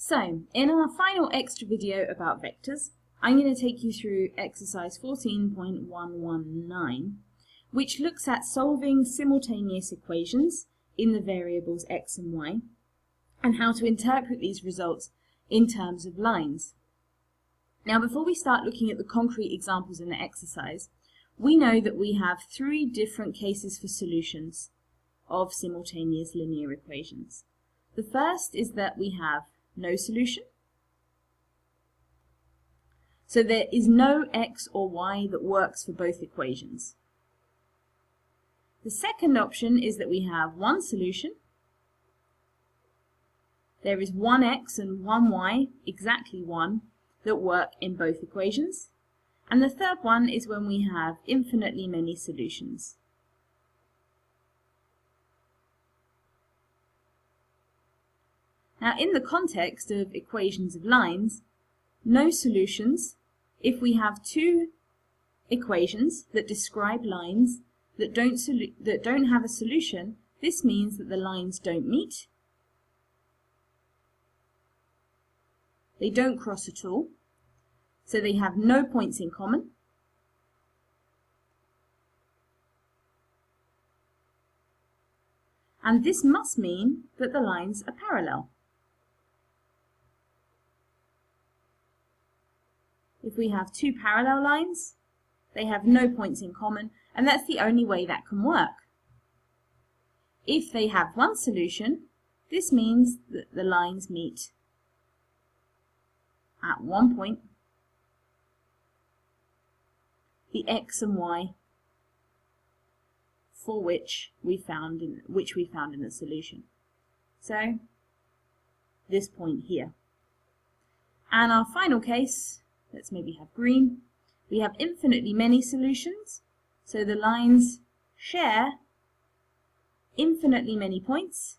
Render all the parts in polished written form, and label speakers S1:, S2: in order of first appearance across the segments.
S1: So, in our final extra video about vectors, I'm going to take you through exercise 14.119, which looks at solving simultaneous equations in the variables x and y, and how to interpret these results in terms of lines. Now, before we start looking at the concrete examples in the exercise, we know that we have three different cases for solutions of simultaneous linear equations. The first is that we have no solution. So there is no x or y that works for both equations. The second option is that we have one solution. There is one x and one y, exactly one, that work in both equations. And the third one is when we have infinitely many solutions. Now, in the context of equations of lines, no solutions, if we have two equations that describe lines that don't have a solution, this means that the lines don't meet, they don't cross at all, so they have no points in common, and this must mean that the lines are parallel. If we have two parallel lines, they have no points in common, and that's the only way that can work. If they have one solution, this means that the lines meet at one point, the x and y for which we found in the solution. So this point here. And our final case, let's maybe have green. We have infinitely many solutions, so the lines share infinitely many points,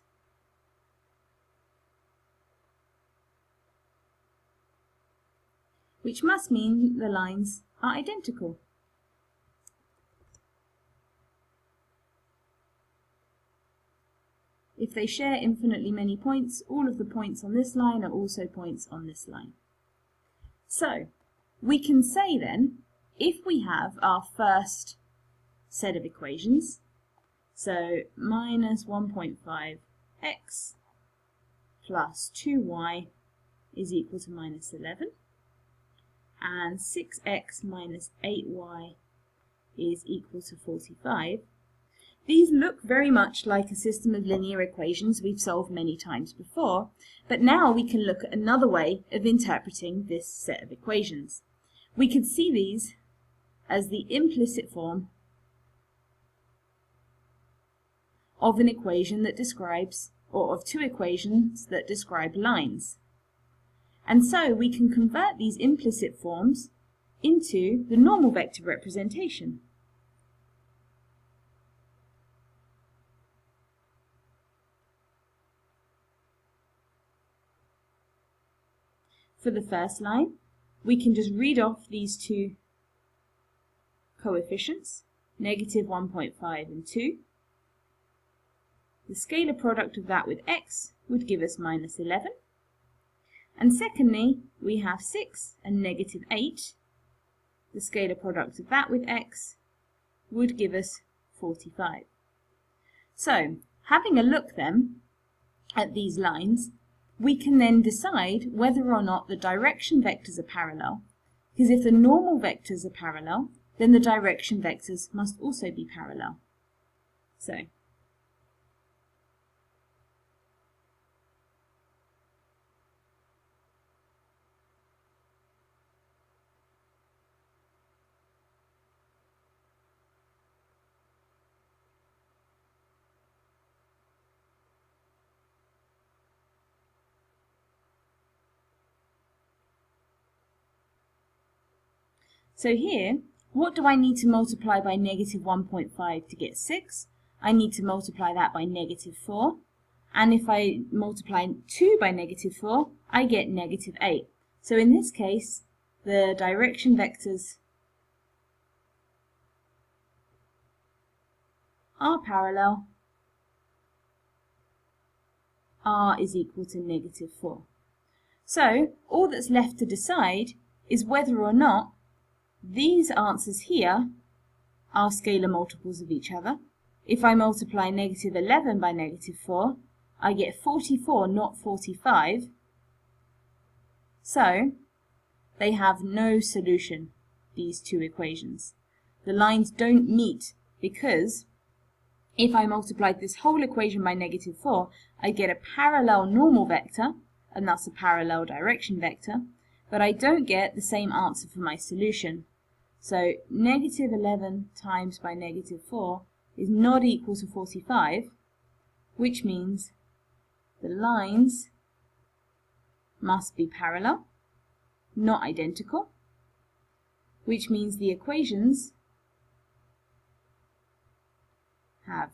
S1: which must mean the lines are identical. If they share infinitely many points, all of the points on this line are also points on this line. So, we can say then, if we have our first set of equations, so minus 1.5x plus 2y is equal to minus 11, and 6x minus 8y is equal to 45, these look very much like a system of linear equations we've solved many times before, but now we can look at another way of interpreting this set of equations. We could see these as the implicit form of an equation that describes, or of two equations that describe lines. And so we can convert these implicit forms into the normal vector representation. For the first line, we can just read off these two coefficients, negative 1.5 and 2. The scalar product of that with x would give us minus 11. And secondly, we have 6 and negative 8. The scalar product of that with x would give us 45. So, having a look then at these lines, we can then decide whether or not the direction vectors are parallel, because if the normal vectors are parallel, then the direction vectors must also be parallel. So here, what do I need to multiply by negative 1.5 to get 6? I need to multiply that by negative 4. And if I multiply 2 by negative 4, I get negative 8. So in this case, the direction vectors are parallel. R is equal to negative 4. So all that's left to decide is whether or not these answers here are scalar multiples of each other. If I multiply negative 11 by negative 4, I get 44, not 45. So they have no solution, these two equations. The lines don't meet because if I multiplied this whole equation by negative 4, I get a parallel normal vector, and thus a parallel direction vector, but I don't get the same answer for my solution. So negative 11 times by negative 4 is not equal to 45, which means the lines must be parallel, not identical, which means the equations have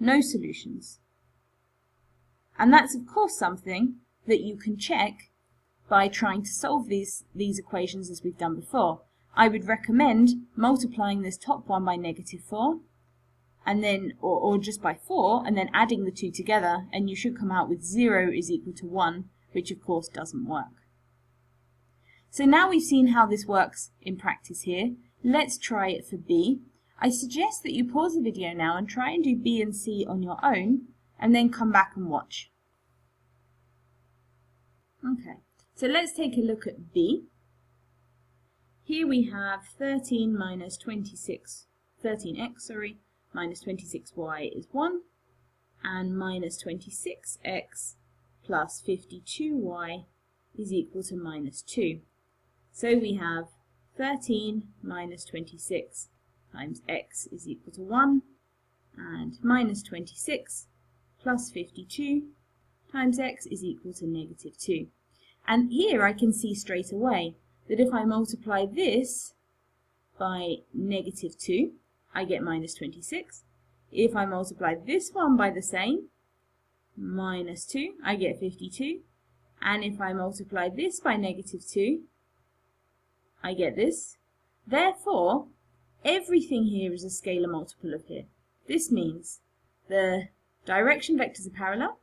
S1: no solutions. And that's of course something that you can check by trying to solve these equations as we've done before. I would recommend multiplying this top one by negative 4 and then or just by 4 and then adding the two together, and you should come out with 0 is equal to 1, which of course doesn't work. So now we've seen how this works in practice here. Let's try it for B. I suggest that you pause the video now and try and do B and C on your own, and then come back and watch. Okay, so let's take a look at B. Here we have 13 minus 26, 13x, minus 26y is 1, and minus 26x plus 52y is equal to minus 2. So we have 13 minus 26 times x is equal to 1, and minus 26 plus 52 times x is equal to negative 2. And here I can see straight away that if I multiply this by negative 2, I get minus 26. If I multiply this one by the same, minus 2, I get 52. And if I multiply this by negative 2, I get this. Therefore, everything here is a scalar multiple of here. This means the direction vectors are parallel,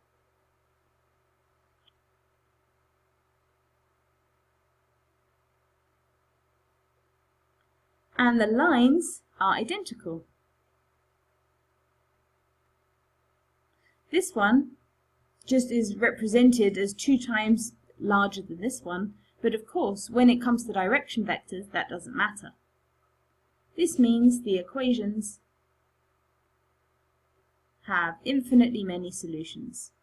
S1: and the lines are identical. This one just is represented as 2 times larger than this one, but of course when it comes to direction vectors that doesn't matter. This means the equations have infinitely many solutions.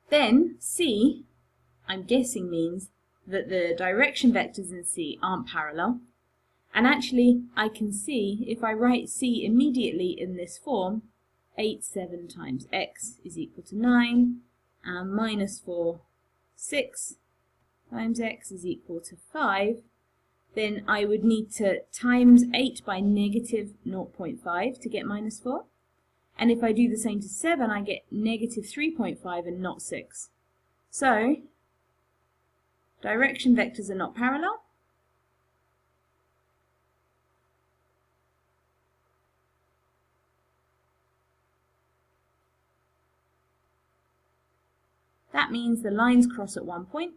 S1: Then C, I'm guessing, means that the direction vectors in C aren't parallel. And actually, I can see, if I write C immediately in this form, 8, 7 times x is equal to 9, and minus 4, 6 times x is equal to 5, then I would need to times 8 by negative 0.5 to get minus 4. And if I do the same to 7, I get negative 3.5 and not 6. So, direction vectors are not parallel. That means the lines cross at one point.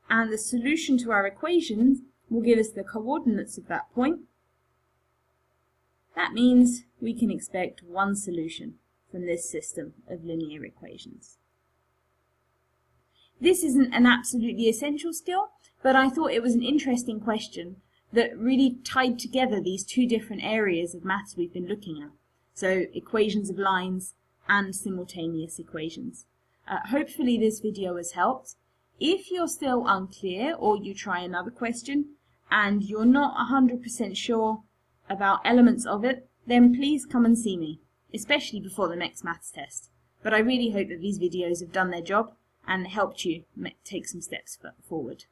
S1: And the solution to our equations will give us the coordinates of that point. That means we can expect one solution from this system of linear equations. This isn't an absolutely essential skill, but I thought it was an interesting question that really tied together these two different areas of maths we've been looking at. So equations of lines and simultaneous equations. Hopefully this video has helped. If you're still unclear or you try another question and you're not 100% sure about elements of it, then please come and see me, especially before the next maths test. But I really hope that these videos have done their job and helped you take some steps forward.